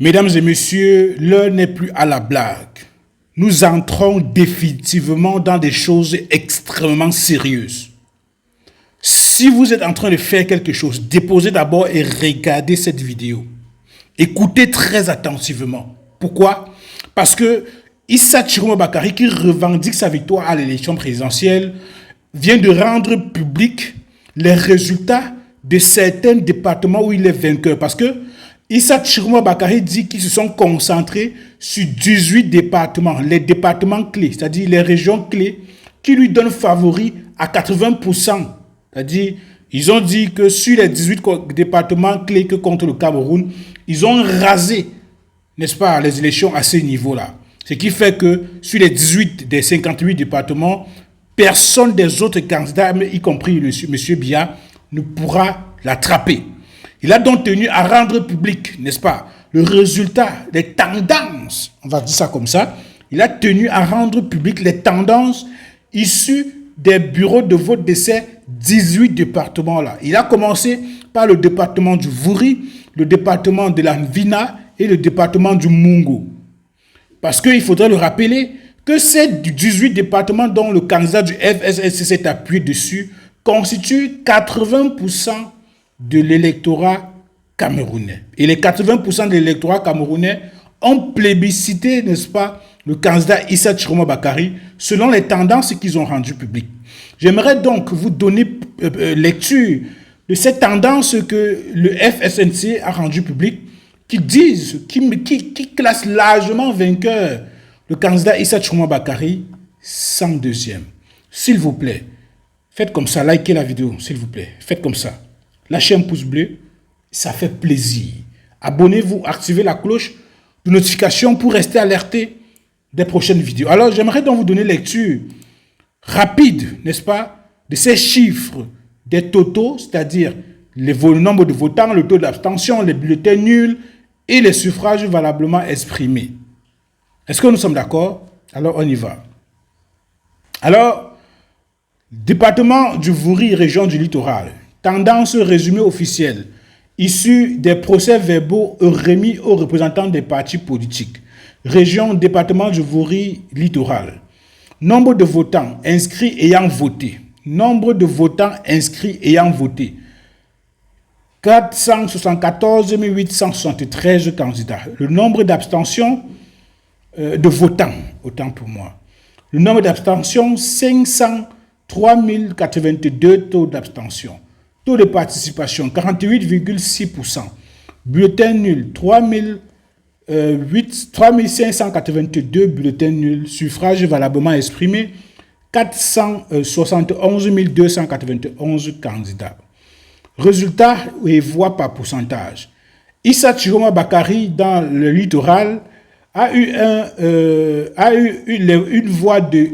Mesdames et messieurs, l'heure n'est plus à la blague. Nous entrons définitivement dans des choses extrêmement sérieuses. Si vous êtes en train de faire quelque chose, déposez d'abord et regardez cette vidéo. Écoutez très attentivement. Pourquoi? Parce que Issa Chiroma Bakary, qui revendique sa victoire à l'élection présidentielle, vient de rendre public les résultats de certains départements où il est vainqueur. Parce que Issa Chiroma Bakary dit qu'ils se sont concentrés sur 18 départements, les départements clés, c'est-à-dire les régions clés, qui lui donnent favori à 80%. C'est-à-dire, ils ont dit que sur les 18 départements clés que contre le Cameroun, ils ont rasé, n'est-ce pas, les élections à ce niveau-là. Ce qui fait que sur les 18 des 58 départements, personne des autres candidats, y compris M. Biya, ne pourra l'attraper. Il a donc tenu à rendre public, n'est-ce pas, le résultat des tendances, on va dire ça comme ça. Il a tenu à rendre public les tendances issues des bureaux de vote de ces 18 départements-là. Il a commencé par le département du Vouri, le département de la Vina et le département du Mungo. Parce qu'il faudrait le rappeler que ces 18 départements dont le candidat du FSNC s'est appuyé dessus constituent 80% de l'électorat camerounais. Et les 80% de l'électorat camerounais ont plébiscité, n'est-ce pas, le candidat Issa Chiroma Bakary selon les tendances qu'ils ont rendues publiques. J'aimerais donc vous donner lecture de ces tendances que le FSNC a rendues publiques qui disent, qui classent largement vainqueur le candidat Issa Chiroma Bakary sans deuxième. S'il vous plaît, faites comme ça, likez la vidéo, s'il vous plaît, faites comme ça. Lâchez un pouce bleu, ça fait plaisir. Abonnez-vous, activez la cloche de notification pour rester alerté des prochaines vidéos. Alors, j'aimerais donc vous donner lecture rapide, n'est-ce pas, de ces chiffres des totaux, c'est-à-dire le nombre de votants, le taux d'abstention, les bulletins nuls et les suffrages valablement exprimés. Est-ce que nous sommes d'accord? Alors, on y va. Alors, département du Vouri, région du littoral. Tendance résumée officielle, issue des procès-verbaux remis aux représentants des partis politiques. Région, département du Vouri, littoral. Nombre de votants inscrits ayant voté. Nombre de votants inscrits ayant voté. 474 873 candidats. Le nombre d'abstentions de votants, autant pour moi. Le nombre d'abstentions, 503 082 taux d'abstention. Taux de participation, 48,6%. Bulletins nuls, 3582 bulletins nuls. Suffrages valablement exprimés, 471 291 candidats. Résultats et voix par pourcentage. Issa Chiroma Bakary, dans le littoral, a eu une voix de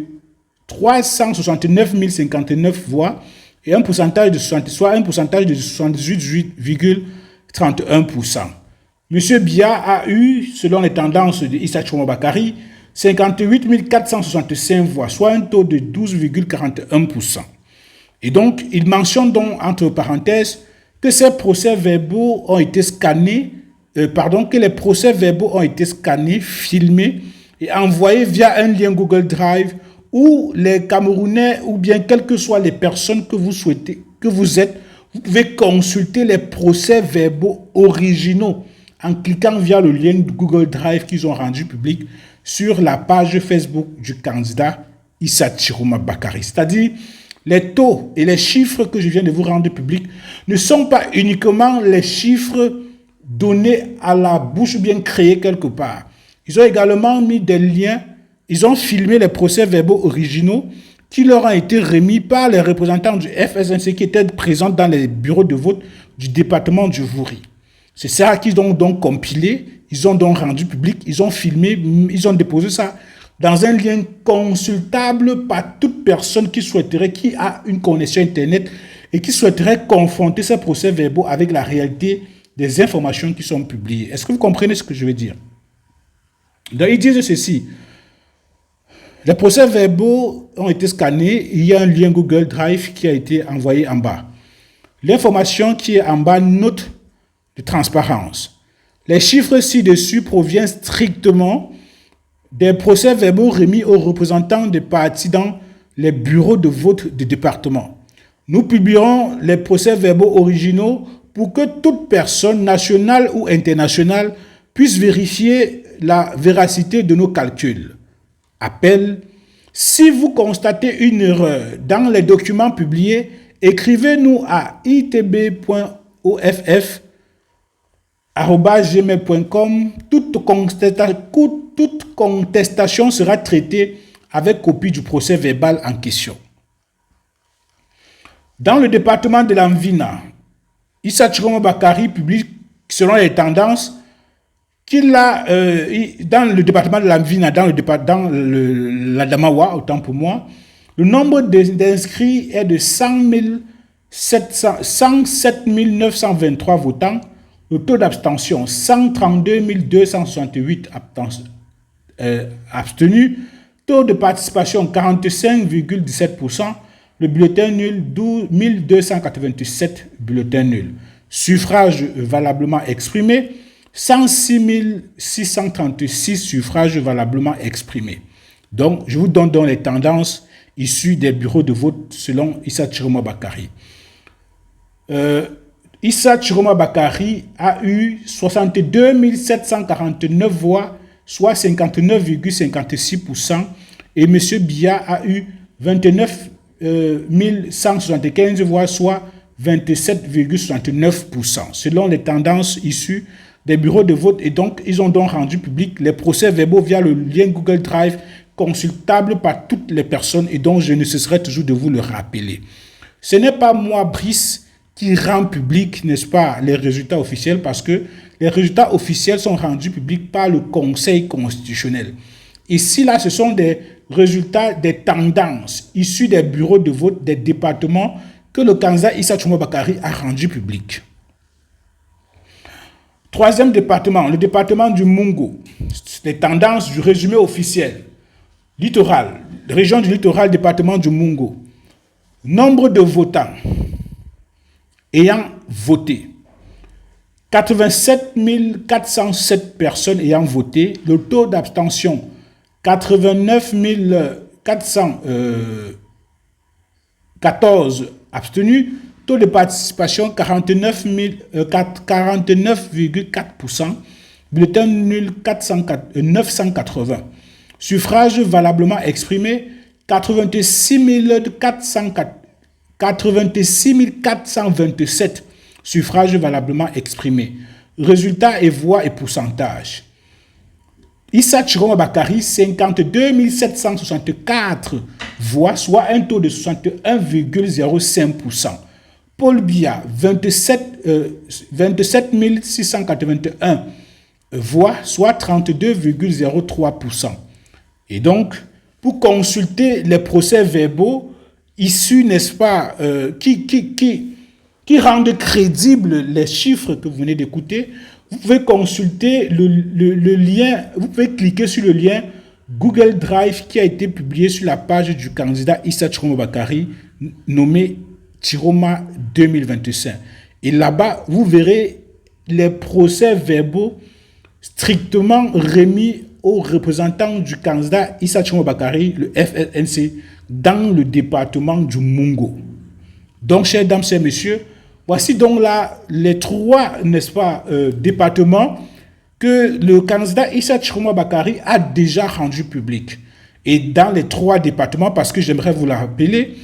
369 059 voix et un pourcentage de 78,31%. M. Biya a eu, selon les tendances de Issa Chiroma Bakary, 58 465 voix, soit un taux de 12,41%. Et donc, il mentionne donc, entre parenthèses, que ces procès-verbaux ont été scannés, que les procès-verbaux ont été scannés, filmés et envoyés via un lien Google Drive où les Camerounais, ou bien quelles que soient les personnes que vous souhaitez, que vous êtes, vous pouvez consulter les procès-verbaux originaux en cliquant via le lien Google Drive qu'ils ont rendu public sur la page Facebook du candidat Issa Chiroma Bakary. C'est-à-dire, les taux et les chiffres que je viens de vous rendre publics ne sont pas uniquement les chiffres donnés à la bouche ou bien créés quelque part. Ils ont également mis des liens, ils ont filmé les procès-verbaux originaux qui leur ont été remis par les représentants du FSNC qui étaient présents dans les bureaux de vote du département du Vouri. C'est ça qu'ils ont donc compilé, ils ont donc rendu public, ils ont filmé, ils ont déposé ça dans un lien consultable par toute personne qui souhaiterait, qui a une connexion Internet et qui souhaiterait confronter ces procès-verbaux avec la réalité des informations qui sont publiées. Est-ce que vous comprenez ce que je veux dire? Donc, ils disent ceci. Les procès-verbaux ont été scannés. Il y a un lien Google Drive qui a été envoyé en bas. L'information qui est en bas, note de transparence. Les chiffres ci-dessus proviennent strictement des procès-verbaux remis aux représentants des partis dans les bureaux de vote du département. Nous publierons les procès-verbaux originaux pour que toute personne nationale ou internationale puisse vérifier la véracité de nos calculs. Appel. Si vous constatez une erreur dans les documents publiés, écrivez-nous à itb.off@gmail.com. Toute contestation sera traitée avec copie du procès verbal en question. Dans le département de l'Amvina, Issa Chiroma Bakari publie selon les tendances qu'il a dans le département de l'Amvina, dans l'Adamawa, autant pour moi, le nombre d'inscrits est de 107 923 votants, le taux d'abstention 132 268 abstenus, taux de participation 45,17%, le bulletin nul 12 287 bulletins nuls. Suffrages valablement exprimés 106 636 suffrages valablement exprimés. Donc, je vous donne donc les tendances issues des bureaux de vote selon Issa Chiroma Bakari. Issa Chiroma Bakari a eu 62 749 voix, soit 59,56%, et M. Biya a eu 29 175 voix, soit 27,69%, selon les tendances issues des bureaux de vote. Et donc, ils ont donc rendu public les procès-verbaux via le lien Google Drive, consultable par toutes les personnes, et donc je ne cesserai toujours de vous le rappeler. Ce n'est pas moi, Brice, qui rend public, n'est-ce pas, les résultats officiels, parce que les résultats officiels sont rendus publics par le Conseil constitutionnel. Ici, là, ce sont des résultats des tendances issus des bureaux de vote des départements que le candidat Issa Chiroma Bakari a rendu public. Troisième département, le département du Mungo. Les tendances du résumé officiel. Littoral, région du littoral, département du Mungo. Nombre de votants ayant voté. 87 407 personnes ayant voté. Le taux d'abstention, 89 414 abstenus. Taux de participation, 49,4%. Bulletin nul 980. Suffrages valablement exprimés, 86 427 suffrages valablement exprimés. Résultats et voix et pourcentage. Issa Chiroma Bakari, 52 764 voix, soit un taux de 61,05%. Paul Biya, 27 681 voix, soit 32,03%. Et donc, pour consulter les procès-verbaux issus, n'est-ce pas, qui rendent crédibles les chiffres que vous venez d'écouter, vous pouvez consulter le lien, vous pouvez cliquer sur le lien Google Drive qui a été publié sur la page du candidat Issa Chiroma Bakari, nommé Chiroma 2025. Et là-bas, vous verrez les procès-verbaux strictement remis aux représentants du candidat Issa Chiroma Bakari, le FLNC, dans le département du Mungo. Donc, chers dames, chers messieurs, voici donc là les trois, n'est-ce pas, départements que le candidat Issa Chiroma Bakari a déjà rendu public. Et dans les trois départements, parce que j'aimerais vous le rappeler,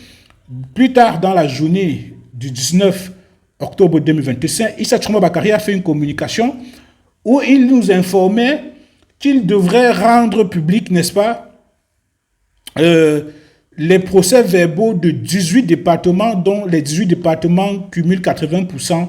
plus tard dans la journée du 19 octobre 2025, Issa Chiroma Bakari a fait une communication où il nous informait qu'il devrait rendre public, n'est-ce pas, les procès-verbaux de 18 départements, dont les 18 départements cumulent 80%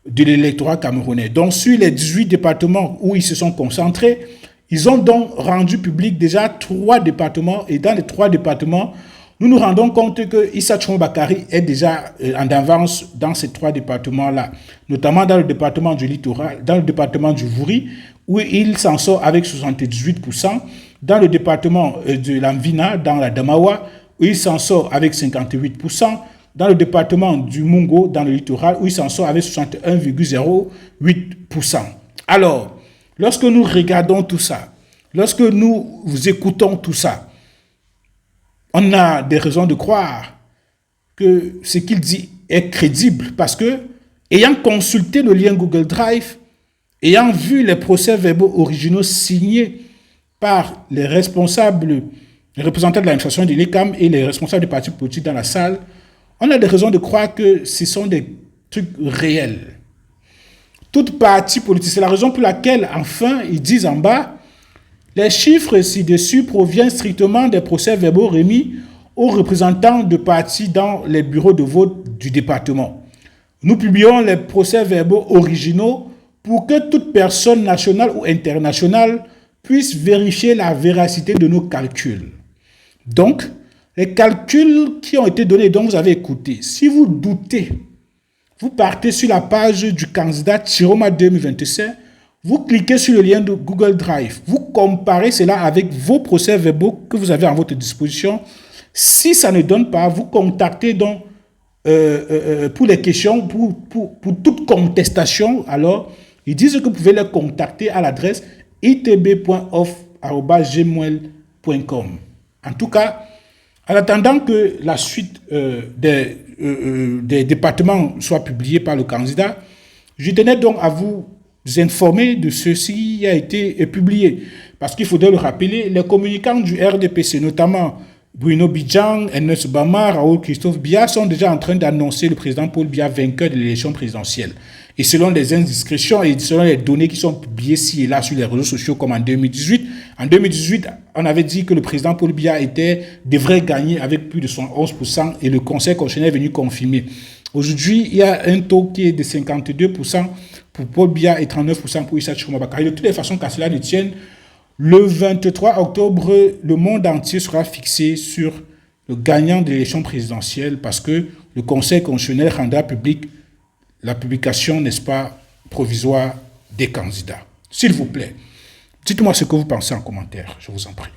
de l'électorat camerounais. Donc, sur les 18 départements où ils se sont concentrés, ils ont donc rendu public déjà 3 départements. Et dans les 3 départements, nous nous rendons compte que Issa Chiroma Bakari est déjà en avance dans ces 3 départements-là, notamment dans le département du littoral, dans le département du Vouri, où il s'en sort avec 78%, dans le département de l'Amvina, dans la Damawa, où il s'en sort avec 58%, dans le département du Mungo, dans le littoral, où il s'en sort avec 61,08%. Alors, lorsque nous regardons tout ça, lorsque nous écoutons tout ça, on a des raisons de croire que ce qu'il dit est crédible parce que, ayant consulté le lien Google Drive, ayant vu les procès-verbaux originaux signés par les responsables, les représentants de l'administration de l'ICAM et les responsables des partis politiques dans la salle, on a des raisons de croire que ce sont des trucs réels. Toute partie politique, c'est la raison pour laquelle, enfin, ils disent en bas, les chiffres ci-dessus proviennent strictement des procès-verbaux remis aux représentants de partis dans les bureaux de vote du département. Nous publions les procès-verbaux originaux pour que toute personne nationale ou internationale puisse vérifier la véracité de nos calculs. Donc, les calculs qui ont été donnés, dont vous avez écouté, si vous doutez, vous partez sur la page du candidat Chiroma 2025, vous cliquez sur le lien de Google Drive, vous comparez cela avec vos procès-verbaux que vous avez à votre disposition. Si ça ne donne pas, vous contactez donc pour les questions, pour toute contestation, alors ils disent que vous pouvez les contacter à l'adresse itb.off@gmail.com. En tout cas, en attendant que la suite des départements soit publiée par le candidat, je tenais donc à vous informer de ceci qui a été publié. Parce qu'il faudrait le rappeler, les communicants du RDPC, notamment Bruno Bidjan, Ernest Bama, Raoul Christophe Biya, sont déjà en train d'annoncer le président Paul Biya vainqueur de l'élection présidentielle. Et selon les indiscrétions et selon les données qui sont publiées ci et là sur les réseaux sociaux comme en 2018, on avait dit que le président Paul Biya devrait gagner avec plus de 11% et le Conseil constitutionnel est venu confirmer. Aujourd'hui, il y a un taux qui est de 52% pour Paul Biya et 39% pour Issa Chiroma Bakary. De toutes les façons, qu'à cela ne tienne, le 23 octobre, le monde entier sera fixé sur le gagnant de l'élection présidentielle parce que le Conseil constitutionnel rendra public la publication, n'est-ce pas, provisoire des candidats. S'il vous plaît, dites-moi ce que vous pensez en commentaire, je vous en prie.